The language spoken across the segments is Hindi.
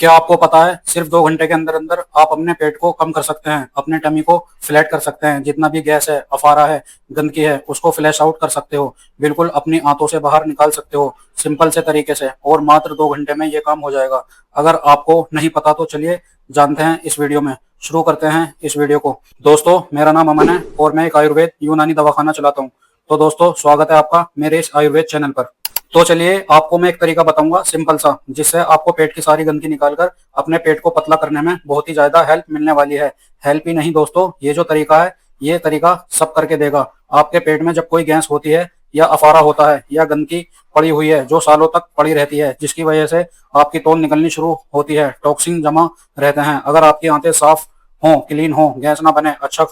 क्या आपको पता है सिर्फ 2 घंटे के अंदर अंदर आप अपने पेट को कम कर सकते हैं, अपने टमी को फ्लैट कर सकते हैं। जितना भी गैस है, अफारा है, गंदगी है, उसको फ्लैश आउट कर सकते हो, बिल्कुल अपनी आंतों से बाहर निकाल सकते हो, सिंपल से तरीके से। और मात्र 2 घंटे में ये काम हो जाएगा। अगर आपको नहीं पता तो चलिए जानते हैं इस वीडियो में। शुरू करते हैं इस वीडियो को। दोस्तों, मेरा नाम अमन है और मैं एक आयुर्वेद यूनानी दवाखाना चलाता हूँ। तो दोस्तों, स्वागत है आपका मेरे इस आयुर्वेद चैनल पर। तो चलिए आपको मैं एक तरीका बताऊंगा सिंपल सा, जिससे आपको पेट की सारी गंदगी निकालकर अपने पेट को पतला करने में बहुत ही ज्यादा हेल्प मिलने वाली है। हेल्प ही नहीं दोस्तों, ये जो तरीका है, ये तरीका सब करके देगा। आपके पेट में जब कोई गैस होती है या अफारा होता है या गंदगी पड़ी हुई है जो सालों तक पड़ी रहती है, जिसकी वजह से आपकी तौल निकलनी शुरू होती है, टॉक्सिन जमा रहते हैं। अगर आपकी आंतें साफ हो, क्लीन हो, गैस ना बने, अच्छा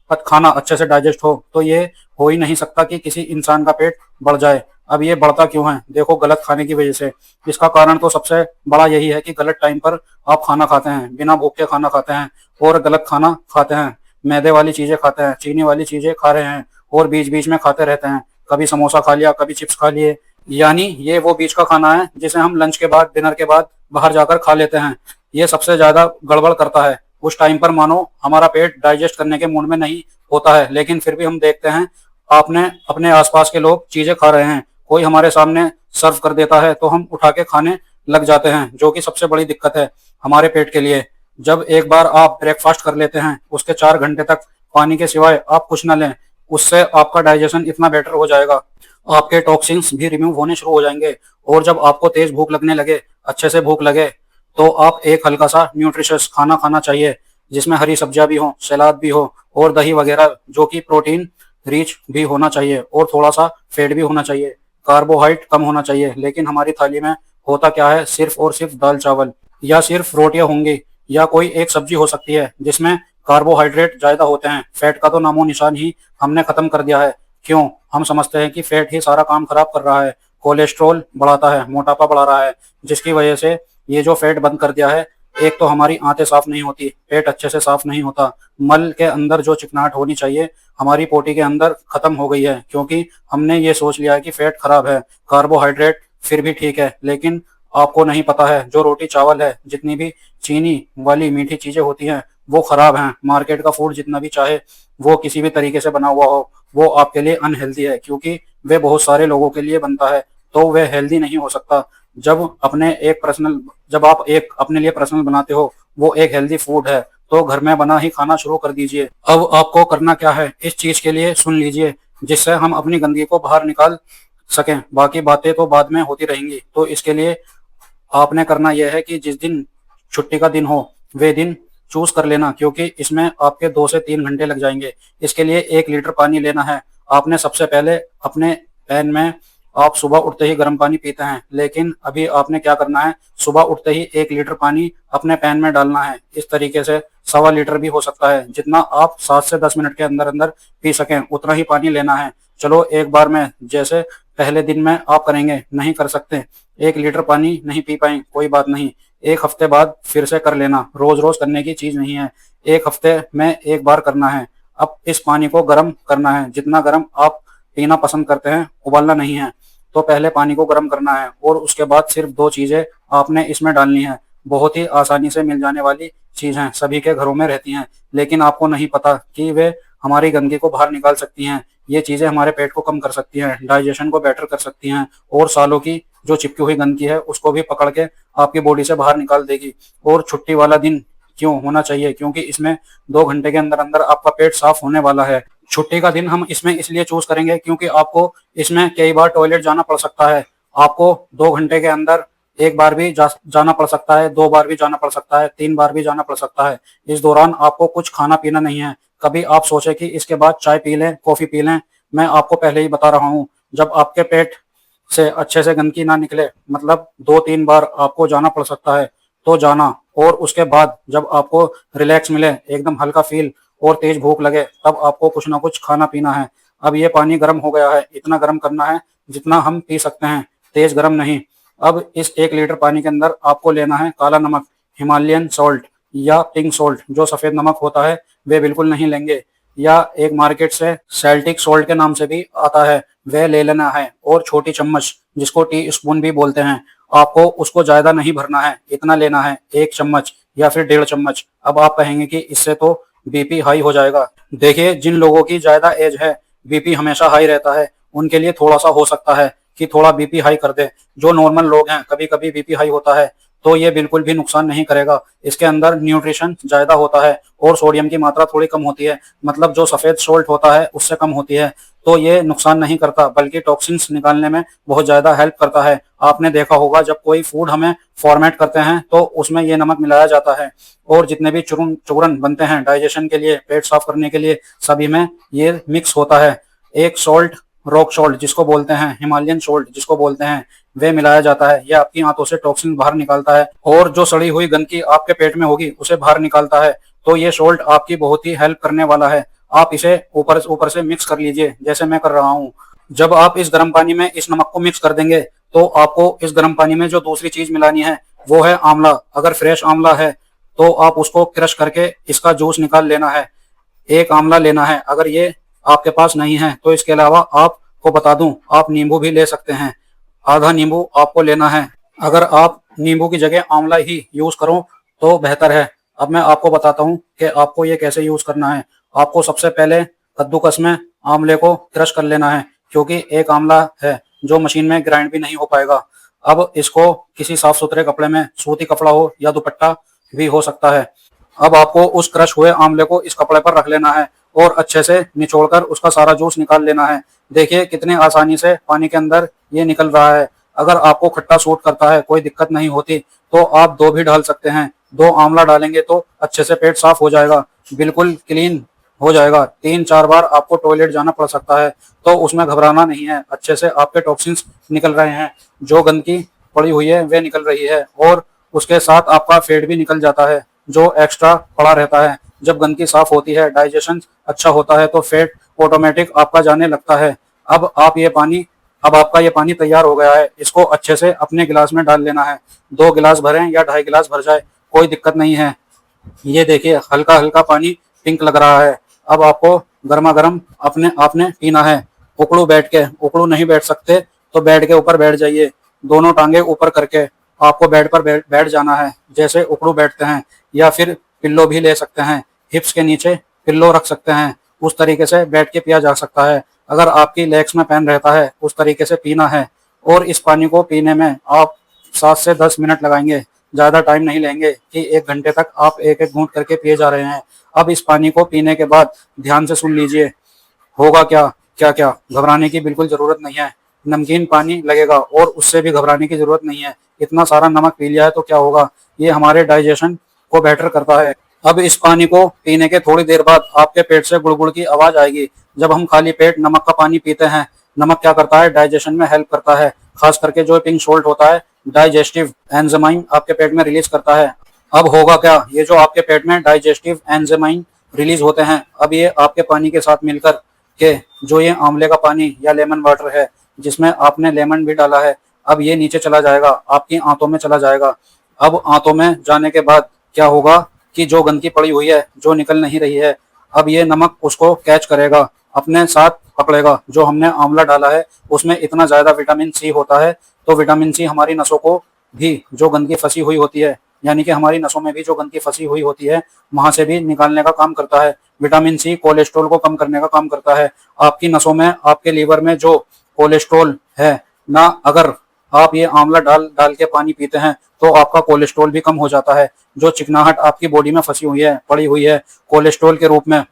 खाना अच्छे से डाइजेस्ट हो, तो ये हो ही नहीं सकता कि किसी इंसान का पेट बढ़ जाए। अब ये बढ़ता क्यों है? देखो, गलत खाने की वजह से। इसका कारण तो सबसे बड़ा यही है कि गलत टाइम पर आप खाना खाते हैं, बिना भूख के खाना खाते हैं और गलत खाना खाते हैं। मैदे वाली चीजें खाते हैं, चीनी वाली चीजें खा रहे हैं और बीच बीच में खाते रहते हैं। कभी समोसा खा लिया, कभी चिप्स खा लिए। यानी ये वो बीच का खाना है जिसे हम लंच के बाद, डिनर के बाद बाहर जाकर खा लेते हैं। ये सबसे ज्यादा गड़बड़ करता है। उस टाइम पर मानो हमारा पेट डाइजेस्ट करने के मूड में नहीं होता है, लेकिन फिर भी हम देखते हैं आपने अपने आसपास के लोग चीजें खा रहे हैं, कोई हमारे सामने सर्व कर देता है तो हम उठा के खाने लग जाते हैं, जो कि सबसे बड़ी दिक्कत है हमारे पेट के लिए। जब एक बार आप ब्रेकफास्ट कर लेते हैं, उसके 4 घंटे तक पानी के सिवाय आप कुछ ना लें, उससे आपका डाइजेशन इतना बेटर हो जाएगा, आपके टॉक्सिन्स भी रिमूव होने शुरू हो जाएंगे। और जब आपको तेज भूख लगने लगे, अच्छे से भूख लगे, तो आप एक हल्का सा न्यूट्रिशियस खाना खाना चाहिए, जिसमें हरी सब्जियां भी हो, सलाद भी हो और दही वगैरह, जो कि प्रोटीन रिच भी होना चाहिए और थोड़ा सा फैट भी होना चाहिए। कार्बोहाइड्रेट कम होना चाहिए। लेकिन हमारी थाली में होता क्या है? सिर्फ और सिर्फ दाल चावल या सिर्फ रोटियां होंगी या कोई एक सब्जी हो सकती है जिसमें कार्बोहाइड्रेट ज्यादा होते हैं। फैट का तो नामो निशान ही हमने खत्म कर दिया है। क्यों? हम समझते हैं कि फैट ही सारा काम खराब कर रहा है, कोलेस्ट्रॉल बढ़ाता है, मोटापा बढ़ा रहा है, जिसकी वजह से ये जो फैट बंद कर दिया है। एक तो हमारी आंतें साफ नहीं होती, पेट अच्छे से साफ नहीं होता, मल के अंदर जो चिकनाहट होनी चाहिए हमारी पोटी के अंदर खत्म हो गई है, क्योंकि हमने ये सोच लिया है कि फैट खराब है, कार्बोहाइड्रेट फिर भी ठीक है। लेकिन आपको नहीं पता है, जो रोटी चावल है, जितनी भी चीनी वाली मीठी चीजें होती हैं, वो खराब हैं। मार्केट का फूड जितना भी चाहे वो किसी भी तरीके से बना हुआ हो, वो आपके लिए अनहेल्दी है, क्योंकि वे बहुत सारे लोगों के लिए बनता है, तो वह हेल्दी नहीं हो सकता। जब आप एक अपने लिए पर्सनल बनाते हो, वो एक हेल्दी फूड है, तो घर में बना ही खाना शुरू कर दीजिए। अब आपको करना क्या है, इस चीज के लिए सुन लीजिए, जिससे हम अपनी गंदगी को बाहर निकाल सकें। बाकी बातें तो बाद में होती रहेंगी। तो इसके लिए आपने करना यह है कि जिस दिन छुट्टी का दिन हो, वे दिन चूज कर लेना, क्योंकि इसमें आपके 2 से 3 घंटे लग जाएंगे। इसके लिए 1 लीटर पानी लेना है। आपने सबसे पहले अपने पैन में, आप सुबह उठते ही गर्म पानी पीते हैं, लेकिन अभी आपने क्या करना है, सुबह उठते ही 1 लीटर पानी अपने पैन में डालना है। इस तरीके से 1.25 लीटर भी हो सकता है, जितना आप 7 से 10 मिनट के अंदर अंदर पी सकें उतना ही पानी लेना है। चलो एक बार में, जैसे पहले दिन में आप करेंगे, नहीं कर सकते, 1 लीटर पानी नहीं पी पाए, कोई बात नहीं, 1 हफ्ते बाद फिर से कर लेना। रोज रोज करने की चीज नहीं है, 1 हफ्ते में एक बार करना है। अब इस पानी को गर्म करना है, जितना गर्म आप पीना पसंद करते हैं, उबालना नहीं है। तो पहले पानी को गर्म करना है और उसके बाद सिर्फ 2 चीजें आपने इसमें डालनी है। बहुत ही आसानी से मिल जाने वाली चीज हैं, सभी के घरों में रहती हैं, लेकिन आपको नहीं पता कि वे हमारी गंदगी को बाहर निकाल सकती हैं। ये चीजें हमारे पेट को कम कर सकती हैं, डाइजेशन को बेटर कर सकती हैं और सालों की जो चिपकी हुई गंदगी है उसको भी पकड़ के आपकी बॉडी से बाहर निकाल देगी। और छुट्टी वाला दिन क्यों होना चाहिए? क्योंकि इसमें 2 घंटे के अंदर अंदर आपका पेट साफ होने वाला है। छुट्टी का दिन हम इसमें इसलिए चूज करेंगे क्योंकि आपको इसमें कई बार टॉयलेट जाना पड़ सकता है। आपको 2 घंटे के अंदर एक बार भी जाना पड़ सकता है, 2 बार भी जाना पड़ सकता है, 3 बार भी जाना पड़ सकता है। इस दौरान आपको कुछ खाना पीना नहीं है। कभी आप सोचे कि इसके बाद चाय पी लें, कॉफी पी लें, मैं आपको पहले ही बता रहा हूँ, जब आपके पेट से अच्छे से गंदगी ना निकले, मतलब 2-3 बार आपको जाना पड़ सकता है, तो जाना। और उसके बाद जब आपको रिलैक्स मिले, एकदम हल्का फील और तेज भूख लगे, तब आपको कुछ ना कुछ खाना पीना है। अब ये पानी गर्म हो गया है, इतना गर्म करना है जितना हम पी सकते हैं, तेज गर्म नहीं। अब इस 1 लीटर पानी के अंदर आपको लेना है काला नमक, हिमालयन सॉल्ट या पिंक सॉल्ट, जो सफेद नमक होता है वे बिल्कुल नहीं लेंगे, या एक मार्केट से सेल्टिक सॉल्ट के नाम से भी आता है, वह ले लेना है। और छोटी चम्मच, जिसको टी स्पून भी बोलते हैं, आपको उसको ज्यादा नहीं भरना है, इतना लेना है, 1 चम्मच या फिर 1.5 चम्मच। अब आप कहेंगे कि इससे तो बीपी हाई हो जाएगा। देखिए, जिन लोगों की ज्यादा एज है, बीपी हमेशा हाई रहता है, उनके लिए थोड़ा सा हो सकता है कि थोड़ा बीपी हाई कर दे। जो नॉर्मल लोग हैं, कभी कभी बीपी हाई होता है, तो ये बिल्कुल भी नुकसान नहीं करेगा। इसके अंदर न्यूट्रिशन ज्यादा होता है और सोडियम की मात्रा थोड़ी कम होती है, मतलब जो सफेद सोल्ट होता है उससे कम होती है। तो ये नुकसान नहीं करता, बल्कि टॉक्सिन्स निकालने में बहुत ज्यादा हेल्प करता है। आपने देखा होगा, जब कोई फूड हमें फॉर्मेट करते हैं तो उसमें ये नमक मिलाया जाता है, और जितने भी चूर्ण चूर्ण बनते हैं डाइजेशन के लिए, पेट साफ करने के लिए, सभी में ये मिक्स होता है। एक सॉल्ट, रॉक सॉल्ट जिसको बोलते हैं, हिमालयन सॉल्ट जिसको बोलते हैं, वे मिलाया जाता है। यह आपकी आंतों से टॉक्सिन बाहर निकालता है, और जो सड़ी हुई गंदगी आपके पेट में होगी उसे बाहर निकालता है। तो ये सॉल्ट आपकी बहुत ही हेल्प करने वाला है। आप इसे ऊपर ऊपर से मिक्स कर लीजिए, जैसे मैं कर रहा हूँ। जब आप इस गर्म पानी में इस नमक को मिक्स कर देंगे, तो आपको इस गर्म पानी में जो दूसरी चीज मिलानी है वो है आंवला। अगर फ्रेश आंवला है तो आप उसको क्रश करके इसका जूस निकाल लेना है, 1 आंवला लेना है। अगर ये आपके पास नहीं है तो इसके अलावा आपको बता दूं, आप नींबू भी ले सकते हैं, आधा नींबू आपको लेना है। अगर आप नींबू की जगह आंवला ही यूज करो तो बेहतर है। अब मैं आपको बताता हूँ कि आपको ये कैसे यूज करना है। आपको सबसे पहले कद्दूकस में आंवले को क्रश कर लेना है, क्योंकि 1 आंवला है जो मशीन में ग्राइंड भी नहीं हो पाएगा। अब इसको किसी साफ सुथरे कपड़े में, सूती कपड़ा हो या दुपट्टा भी हो सकता है। अब आपको उस क्रश हुए आंवले को इस कपड़े पर रख लेना है और अच्छे से निचोड़कर उसका सारा जूस निकाल लेना है। देखिए कितने आसानी से पानी के अंदर ये निकल रहा है। अगर आपको खट्टा सूट करता है, कोई दिक्कत नहीं होती, तो आप 2 भी डाल सकते हैं। 2 आंवला डालेंगे तो अच्छे से पेट साफ हो जाएगा, बिल्कुल क्लीन हो जाएगा। 3-4 बार आपको टॉयलेट जाना पड़ सकता है, तो उसमें घबराना नहीं है। अच्छे से आपके टॉक्सिन्स निकल रहे हैं, जो गंदगी पड़ी हुई है वे निकल रही है, और उसके साथ आपका फेट भी निकल जाता है जो एक्स्ट्रा पड़ा रहता है। जब गंदगी साफ होती है, डाइजेशन अच्छा होता है, तो फेट ऑटोमेटिक आपका जाने लगता है। अब आपका ये पानी तैयार हो गया है। इसको अच्छे से अपने गिलास में डाल लेना है। 2 गिलास भरें या 2.5 गिलास भर जाए, कोई दिक्कत नहीं है। ये देखिए हल्का हल्का पानी पिंक लग रहा है। अब आपको गर्मा गर्म अपने आपने पीना है। उकड़ू बैठ के, उकड़ू नहीं बैठ सकते तो बेड के ऊपर बैठ जाइए, दोनों टांगे ऊपर करके आपको बेड पर बैठ जाना है, जैसे उकड़ू बैठते हैं। या फिर पिल्लो भी ले सकते हैं, हिप्स के नीचे पिल्लो रख सकते हैं, उस तरीके से बैठ के पिया जा सकता है। अगर आपकी लेग्स में पेन रहता है, उस तरीके से पीना है। और इस पानी को पीने में आप 7 से 10 मिनट लगाएंगे, ज्यादा टाइम नहीं लेंगे कि 1 घंटे तक आप एक एक घूंट करके पिए जा रहे हैं। अब इस पानी को पीने के बाद ध्यान से सुन लीजिए, होगा क्या क्या क्या। घबराने की बिल्कुल जरूरत नहीं है। नमकीन पानी लगेगा और उससे भी घबराने की जरूरत नहीं है। इतना सारा नमक पी लिया है तो क्या होगा, ये हमारे डाइजेशन को बेटर करता है। अब इस पानी को पीने के थोड़ी देर बाद आपके पेट से गुड़गुड़ की आवाज आएगी। जब हम खाली पेट नमक का पानी पीते हैं, नमक क्या करता है, डाइजेशन में हेल्प करता है। खास करके जो पिंक सोल्ट होता है, डाइजेस्टिव एंजाइम आपके पेट में रिलीज करता है। अब होगा क्या, ये जो आपके पेट में डाइजेस्टिव एंजाइम रिलीज होते हैं, अब ये आपके पानी के साथ मिलकर के, जो ये आंवले का पानी या लेमन वाटर है जिसमें आपने लेमन भी डाला है, अब ये नीचे चला जाएगा, आपकी आंतों में चला जाएगा। अब आंतों में जाने के बाद क्या होगा कि जो गंदगी पड़ी हुई है, जो निकल नहीं रही है, अब ये नमक उसको कैच करेगा, अपने साथ पकड़ेगा। जो हमने आंवला डाला है उसमें इतना ज्यादा विटामिन सी होता है, तो विटामिन सी हमारी नसों को भी, जो गंदगी फंसी हुई होती है, यानी कि हमारी नसों में भी जो गंदगी फंसी हुई होती है, वहां से भी निकालने का काम करता है। विटामिन सी कोलेस्ट्रॉल को कम करने का काम करता है। आपकी नसों में, आपके लीवर में जो कोलेस्ट्रॉल है ना, अगर आप ये आंवला डाल डाल के पानी पीते हैं तो आपका कोलेस्ट्रॉल भी कम हो जाता है। जो चिकनाहट आपकी बॉडी में फंसी हुई है, पड़ी हुई है कोलेस्ट्रॉल के रूप में,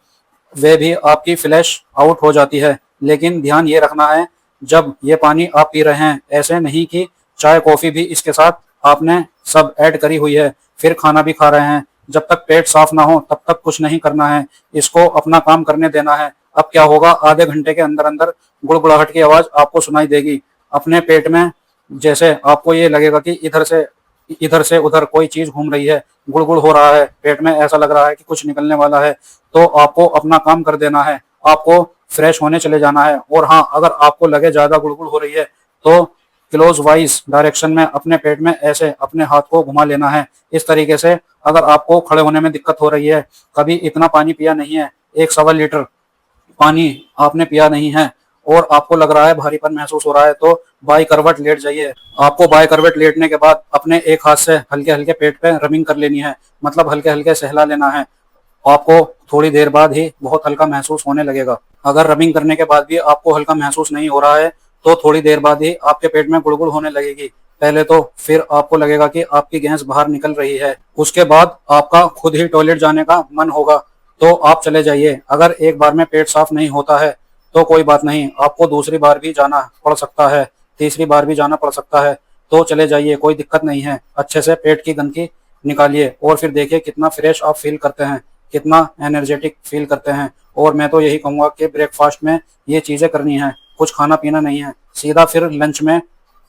वे भी आपकी फ्लैश आउट हो जाती है। लेकिन ध्यान ये रखना है, जब ये पानी आप पी रहे हैं, ऐसे नहीं कि चाय कॉफी भी इसके साथ आपने सब ऐड करी हुई है, फिर खाना भी खा रहे हैं। जब तक पेट साफ ना हो तब तक कुछ नहीं करना है, इसको अपना काम करने देना है। अब क्या होगा, आधे घंटे के अंदर अंदर गुड़गुड़ाहट की आवाज आपको सुनाई देगी अपने पेट में। जैसे आपको ये लगेगा कि इधर से उधर कोई चीज घूम रही है, गुड़गुड़ हो रहा है पेट में, ऐसा लग रहा है कि कुछ निकलने वाला है, तो आपको अपना काम कर देना है, आपको फ्रेश होने चले जाना है। और हाँ, अगर आपको लगे ज्यादा गुड़गुड़ हो रही है तो क्लोज वाइज डायरेक्शन में अपने पेट में ऐसे अपने हाथ को घुमा लेना है, इस तरीके से। अगर आपको खड़े होने में दिक्कत हो रही है, कभी इतना पानी पिया नहीं है, 1 सवा लीटर पानी आपने पिया नहीं है, और आपको लग रहा है भारीपन महसूस हो रहा है तो बाई करवट लेट जाइए। आपको बाई करवट लेटने के बाद अपने एक हाथ से हल्के हल्के पेट पे रबिंग कर लेनी है, मतलब हल्के हल्के सहला लेना है। आपको थोड़ी देर बाद ही बहुत हल्का महसूस होने लगेगा। अगर रबिंग करने के बाद भी आपको हल्का महसूस नहीं हो रहा है तो थोड़ी देर बाद ही आपके पेट में गुड़गुड़ होने लगेगी। पहले तो फिर आपको लगेगा कि आपकी गैस बाहर निकल रही है, उसके बाद आपका खुद ही टॉयलेट जाने का मन होगा तो आप चले जाइए। अगर एक बार में पेट साफ नहीं होता है तो कोई बात नहीं, आपको दूसरी बार भी जाना पड़ सकता है, तीसरी बार भी जाना पड़ सकता है, तो चले जाइए, कोई दिक्कत नहीं है। अच्छे से पेट की गंदगी निकालिए और फिर देखिए कितना फ्रेश आप फील करते हैं, कितना एनर्जेटिक फील करते हैं। और मैं तो यही कहूंगा कि ब्रेकफास्ट में ये चीजें करनी है, कुछ खाना पीना नहीं है, सीधा फिर लंच में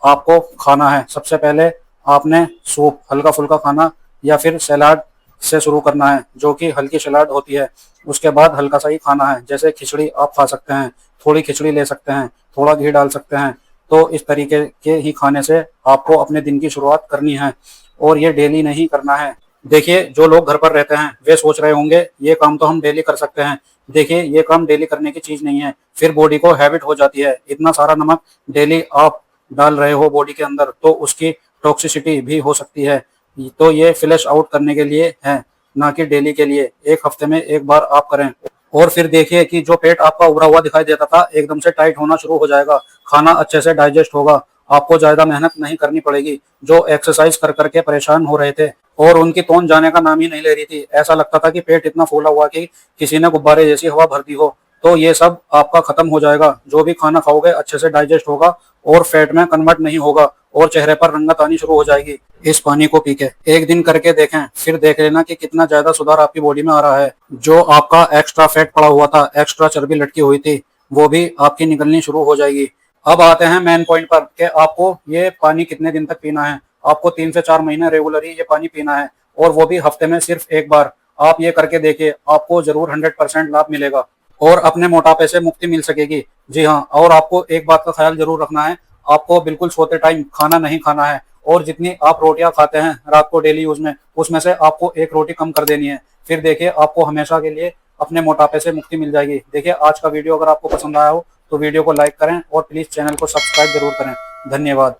आपको खाना है। सबसे पहले आपने सूप हल्का फुल्का खाना या फिर सलाद से शुरू करना है, जो कि हल्की सलाद होती है। उसके बाद हल्का सा ही खाना है, जैसे खिचड़ी आप खा सकते हैं, थोड़ी खिचड़ी ले सकते हैं, थोड़ा घी डाल सकते हैं। तो इस तरीके के ही खाने से आपको अपने दिन की शुरुआत करनी है और ये डेली नहीं करना है। देखिए जो लोग घर पर रहते हैं वे सोच रहे होंगे ये काम तो हम डेली कर सकते हैं। देखिए ये काम डेली करने की चीज नहीं है, फिर बॉडी को हैबिट हो जाती है। इतना सारा नमक डेली आप डाल रहे हो बॉडी के अंदर तो उसकी टॉक्सिसिटी भी हो सकती है। तो ये फ्लैश आउट करने के लिए है, ना कि डेली के लिए। एक हफ्ते में एक बार आप करें और फिर देखिए कि जो पेट आपका उभरा हुआ दिखाई देता था एकदम से टाइट होना शुरू हो जाएगा, खाना अच्छे से डाइजेस्ट होगा, आपको ज्यादा मेहनत नहीं करनी पड़ेगी। जो एक्सरसाइज कर करके परेशान हो रहे थे और उनकी तोन जाने का नाम ही नहीं ले रही थी, ऐसा लगता था कि पेट इतना फूला हुआ कि किसी ने गुब्बारे जैसी हवा भर दी हो, तो ये सब आपका खत्म हो जाएगा। जो भी खाना खाओगे अच्छे से डाइजेस्ट होगा और फैट में कन्वर्ट नहीं होगा और चेहरे पर रंगत आनी शुरू हो जाएगी। इस पानी को पी के एक दिन करके देखें, फिर देख लेना कि कितना ज्यादा सुधार आपकी बॉडी में आ रहा है। जो आपका एक्स्ट्रा फैट पड़ा हुआ था, एक्स्ट्रा चर्बी लटकी हुई थी, वो भी आपकी निकलनी शुरू हो जाएगी। अब आते हैं मेन पॉइंट पर कि आपको ये पानी कितने दिन तक पीना है। आपको 3 से 4 महीने रेगुलरली ये पानी पीना है और वो भी हफ्ते में सिर्फ एक बार। आप ये करके देखिए, आपको जरूर 100% लाभ मिलेगा और अपने मोटापे से मुक्ति मिल सकेगी। जी हाँ, और आपको एक बात का ख्याल जरूर रखना है, आपको बिल्कुल सोते टाइम खाना नहीं खाना है और जितनी आप रोटियां खाते हैं रात को डेली यूज में, उसमें से आपको एक रोटी कम कर देनी है। फिर देखिए आपको हमेशा के लिए अपने मोटापे से मुक्ति मिल जाएगी। देखिए आज का वीडियो अगर आपको पसंद आया हो तो वीडियो को लाइक करें और प्लीज चैनल को सब्सक्राइब जरूर करें। धन्यवाद।